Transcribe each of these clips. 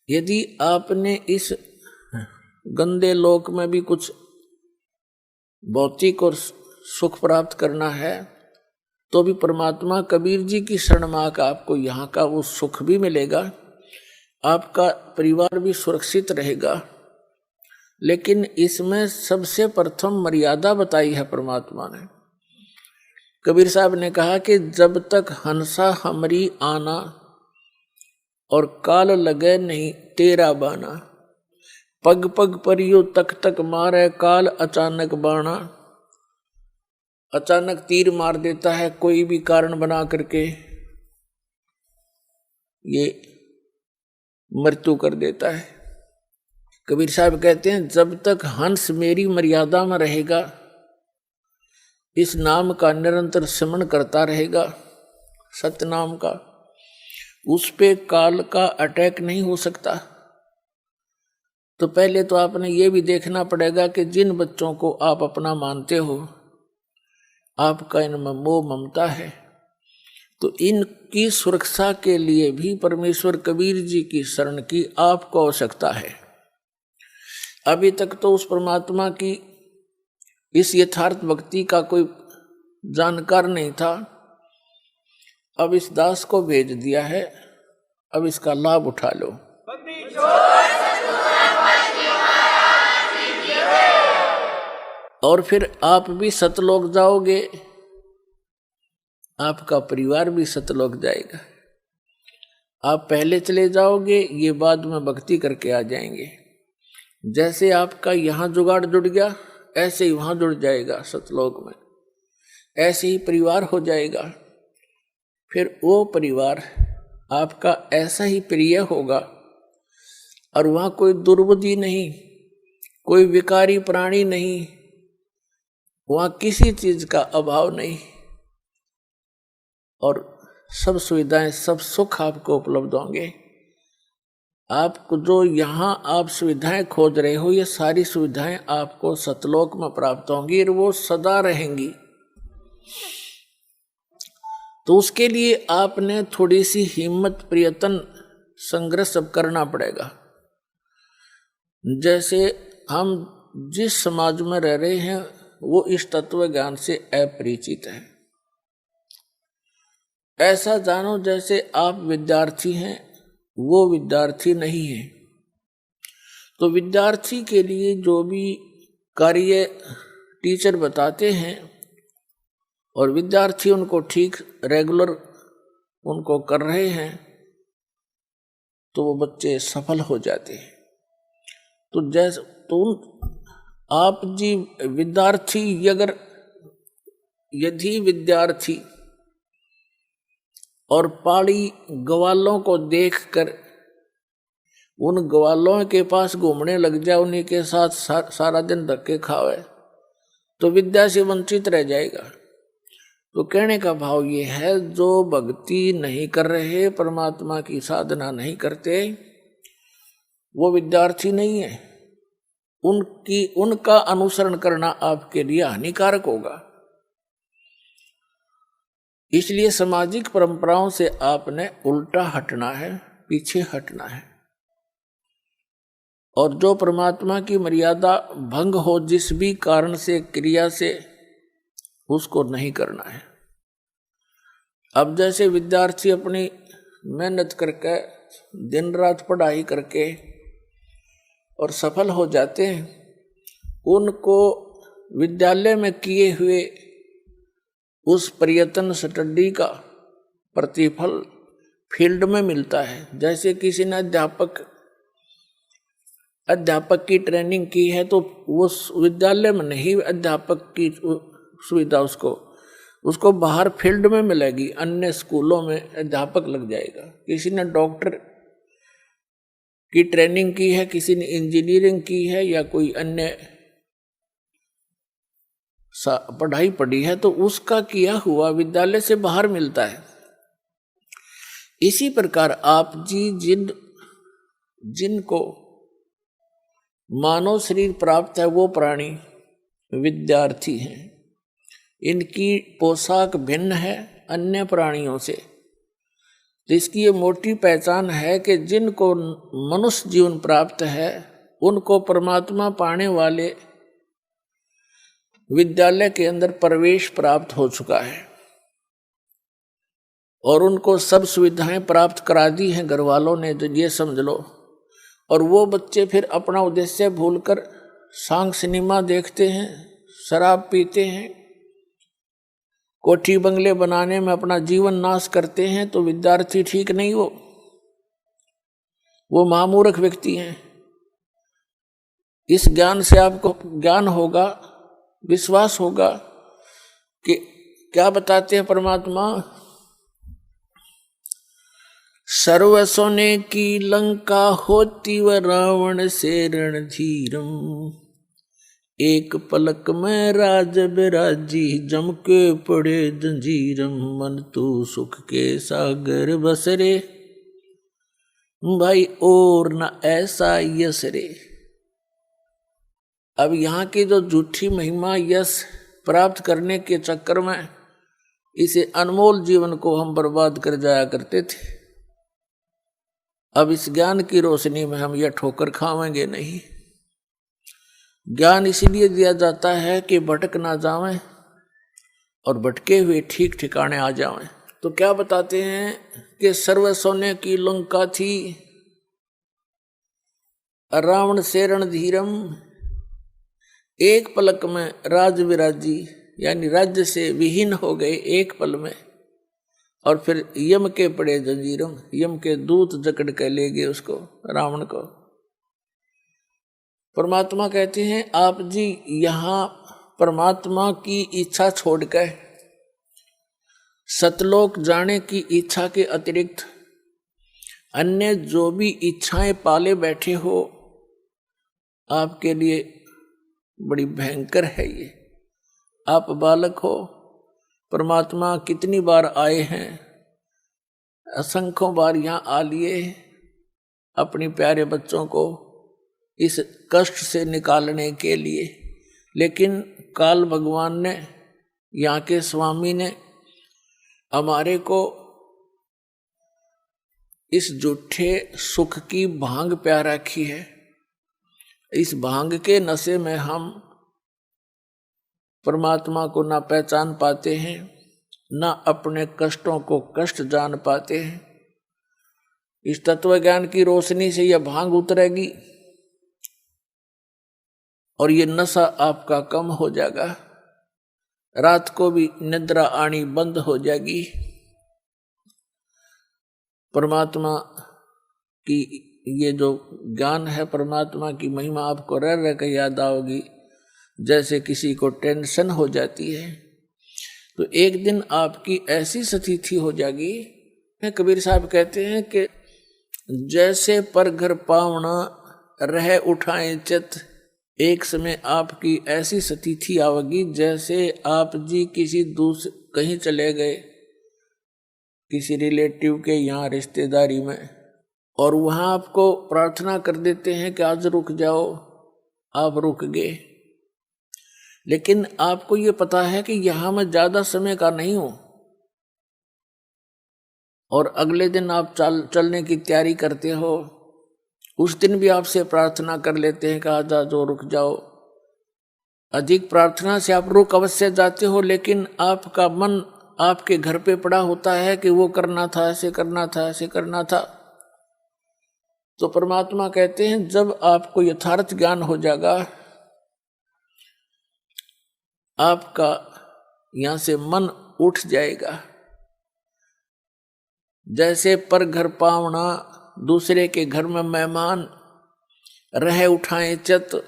यदि आपने इस गंदे लोक में भी कुछ भौतिक और सुख प्राप्त करना है तो भी परमात्मा कबीर जी की शरण में आकर आपको यहाँ का वो सुख भी मिलेगा, आपका परिवार भी सुरक्षित रहेगा। लेकिन इसमें सबसे प्रथम मर्यादा बताई है परमात्मा ने। कबीर साहब ने कहा कि जब तक हंसा हमरी आना और काल लगे नहीं तेरा बाना, पग पग पर यूं तक तक मारे काल अचानक बाणा। अचानक तीर मार देता है कोई भी कारण बना करके, ये मृत्यु कर देता है। कबीर साहब कहते हैं जब तक हंस मेरी मर्यादा में रहेगा, इस नाम का निरंतर स्मरण करता रहेगा, सतनाम का, उस पे काल का अटैक नहीं हो सकता। तो पहले तो आपने ये भी देखना पड़ेगा कि जिन बच्चों को आप अपना मानते हो, आपका इनमें मोह ममता है, तो इनकी सुरक्षा के लिए भी परमेश्वर कबीर जी की शरण की आपको आवश्यकता है। अभी तक तो उस परमात्मा की इस यथार्थ भक्ति का कोई जानकार नहीं था, अब इस दास को भेज दिया है, अब इसका लाभ उठा लो। और फिर आप भी सतलोक जाओगे, आपका परिवार भी सतलोक जाएगा। आप पहले चले जाओगे, ये बाद में भक्ति करके आ जाएंगे। जैसे आपका यहाँ जुगाड़ जुड़ गया, ऐसे ही वहाँ जुड़ जाएगा सतलोक में, ऐसे ही परिवार हो जाएगा। फिर वो परिवार आपका ऐसा ही प्रिय होगा और वहाँ कोई दुर्बुद्धि नहीं, कोई विकारी प्राणी नहीं, वहाँ किसी चीज का अभाव नहीं, और सब सुविधाएं, सब सुख आपको उपलब्ध होंगे। आपको जो यहाँ आप सुविधाएं खोज रहे हो, ये सारी सुविधाएं आपको सतलोक में प्राप्त होंगी और वो सदा रहेंगी। तो उसके लिए आपने थोड़ी सी हिम्मत, प्रयत्न, संघर्ष सब करना पड़ेगा। जैसे हम जिस समाज में रह रहे हैं वो इस तत्व ज्ञान से अपरिचित है। ऐसा जानो जैसे आप विद्यार्थी हैं, वो विद्यार्थी नहीं है। तो विद्यार्थी के लिए जो भी कार्य टीचर बताते हैं और विद्यार्थी उनको ठीक रेगुलर उनको कर रहे हैं, तो वो बच्चे सफल हो जाते हैं। तो जैसे आप जी विद्यार्थी, यदि विद्यार्थी और पाड़ी ग्वालों को देखकर उन ग्वालों के पास घूमने लग जाए, उन्हीं के साथ सारा दिन धक्के खावे, तो विद्या से वंचित रह जाएगा। तो कहने का भाव ये है, जो भक्ति नहीं कर रहे, परमात्मा की साधना नहीं करते, वो विद्यार्थी नहीं है। उनका अनुसरण करना आपके लिए हानिकारक होगा। इसलिए सामाजिक परंपराओं से आपने उल्टा हटना है, पीछे हटना है, और जो परमात्मा की मर्यादा भंग हो जिस भी कारण से, क्रिया से, उसको नहीं करना है। अब जैसे विद्यार्थी अपनी मेहनत करके, दिन रात पढ़ाई करके और सफल हो जाते हैं, उनको विद्यालय में किए हुए उस प्रयत्न स्टडी का प्रतिफल फील्ड में मिलता है। जैसे किसी ने अध्यापक की ट्रेनिंग की है, तो वो विद्यालय में नहीं, अध्यापक की सुविधा उसको बाहर फील्ड में मिलेगी, अन्य स्कूलों में अध्यापक लग जाएगा। किसी ने डॉक्टर की ट्रेनिंग की है, किसी ने इंजीनियरिंग की है या कोई अन्य पढ़ाई पढ़ी है, तो उसका किया हुआ विद्यालय से बाहर मिलता है। इसी प्रकार आप जी जिनको मानव शरीर प्राप्त है, वो प्राणी विद्यार्थी हैं। इनकी पोशाक भिन्न है अन्य प्राणियों से। तो इसकी ये मोटी पहचान है कि जिनको मनुष्य जीवन प्राप्त है उनको परमात्मा पाने वाले विद्यालय के अंदर प्रवेश प्राप्त हो चुका है और उनको सब सुविधाएं प्राप्त करा दी हैं घर वालों ने, तो ये समझ लो। और वो बच्चे फिर अपना उद्देश्य भूलकर सांग सिनेमा देखते हैं, शराब पीते हैं, कोठी बंगले बनाने में अपना जीवन नाश करते हैं, तो विद्यार्थी ठीक नहीं, वो महामूर्ख व्यक्ति हैं। इस ज्ञान से आपको ज्ञान होगा, विश्वास होगा कि क्या बताते हैं परमात्मा, सर्व सोने की लंका होती व रावण से रणधीरम, एक पलक में राज बिराजी जम के पड़े जंजीरम, मन तू सुख के सागर बसरे भाई और न ऐसा यश रे। अब यहाँ की जो झूठी महिमा यश प्राप्त करने के चक्कर में इसे अनमोल जीवन को हम बर्बाद कर जाया करते थे। अब इस ज्ञान की रोशनी में हम यह ठोकर खाएंगे नहीं। ज्ञान इसलिए दिया जाता है कि भटक ना जावें और भटके हुए ठीक ठिकाने आ जावें। तो क्या बताते हैं कि सर्व सोने की लंका थी, रावण से रणधीरम, एक पलक में राज विराजी, यानी राज्य से विहीन हो गए एक पल में, और फिर यम के पड़े जंजीरम, यम के दूत जकड़ के ले गए उसको, रावण को। परमात्मा कहते हैं आप जी यहाँ परमात्मा की इच्छा छोड़कर सतलोक जाने की इच्छा के अतिरिक्त अन्य जो भी इच्छाएं पाले बैठे हो, आपके लिए बड़ी भयंकर है ये। आप बालक हो, परमात्मा कितनी बार आए हैं, असंख्यों बार यहाँ आ लिए अपने प्यारे बच्चों को इस कष्ट से निकालने के लिए, लेकिन काल भगवान ने, यहाँ के स्वामी ने हमारे को इस झूठे सुख की भांग प्या रखी है। इस भांग के नशे में हम परमात्मा को ना पहचान पाते हैं, ना अपने कष्टों को कष्ट जान पाते हैं। इस तत्व ज्ञान की रोशनी से यह भांग उतरेगी और ये नशा आपका कम हो जाएगा, रात को भी निद्रा आनी बंद हो जाएगी। परमात्मा की ये जो ज्ञान है, परमात्मा की महिमा आपको रह रह कर याद आओगी। जैसे किसी को टेंशन हो जाती है तो एक दिन आपकी ऐसी स्थिति हो जाएगी, कबीर साहब कहते हैं कि जैसे पर घर पावना रह उठाए चित, एक समय आपकी ऐसी स्थिति आवेगी जैसे आप जी किसी दूसरे कहीं चले गए, किसी रिलेटिव के यहाँ रिश्तेदारी में, और वहाँ आपको प्रार्थना कर देते हैं कि आज रुक जाओ, आप रुक गए, लेकिन आपको ये पता है कि यहाँ मैं ज्यादा समय का नहीं हूं, और अगले दिन आप चलने की तैयारी करते हो, उस दिन भी आपसे प्रार्थना कर लेते हैं कि आज जो रुक जाओ। अधिक प्रार्थना से आप रुक अवश्य जाते हो, लेकिन आपका मन आपके घर पे पड़ा होता है कि वो करना था, ऐसे करना था, ऐसे करना था। तो परमात्मा कहते हैं जब आपको यथार्थ ज्ञान हो जाएगा, आपका यहां से मन उठ जाएगा। जैसे पर घर पावना, दूसरे के घर में मेहमान, रह उठाए चत।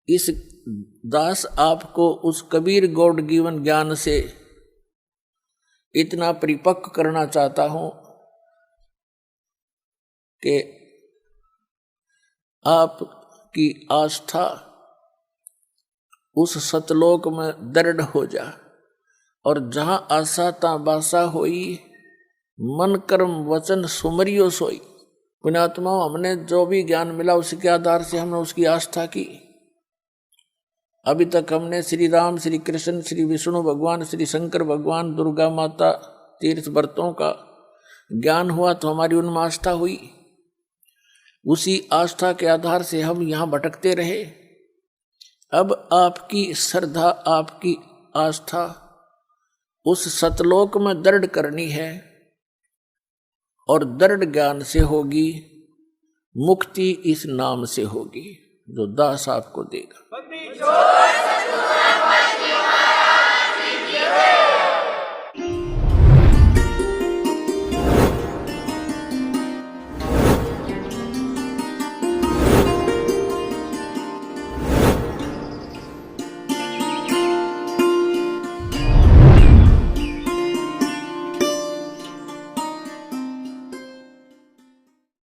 इस दास आपको उस कबीर गॉड गिवन ज्ञान से इतना परिपक्व करना चाहता हूं कि आपकी आस्था उस सतलोक में दृढ़ हो जा, और जहां आशा ता बासा होई, मन कर्म वचन सुमरियो सोई। पुण्यात्मा, हमने जो भी ज्ञान मिला उसके आधार से हमने उसकी आस्था की। अभी तक हमने श्री राम, श्री कृष्ण, श्री विष्णु भगवान, श्री शंकर भगवान, दुर्गा माता, तीर्थ व्रतों का ज्ञान हुआ तो हमारी उनमें आस्था हुई, उसी आस्था के आधार से हम यहाँ भटकते रहे। अब आपकी श्रद्धा, आपकी आस्था उस सतलोक में दृढ़ करनी है, और दृढ़ ज्ञान से होगी, मुक्ति इस नाम से होगी जो दास आपको देगा।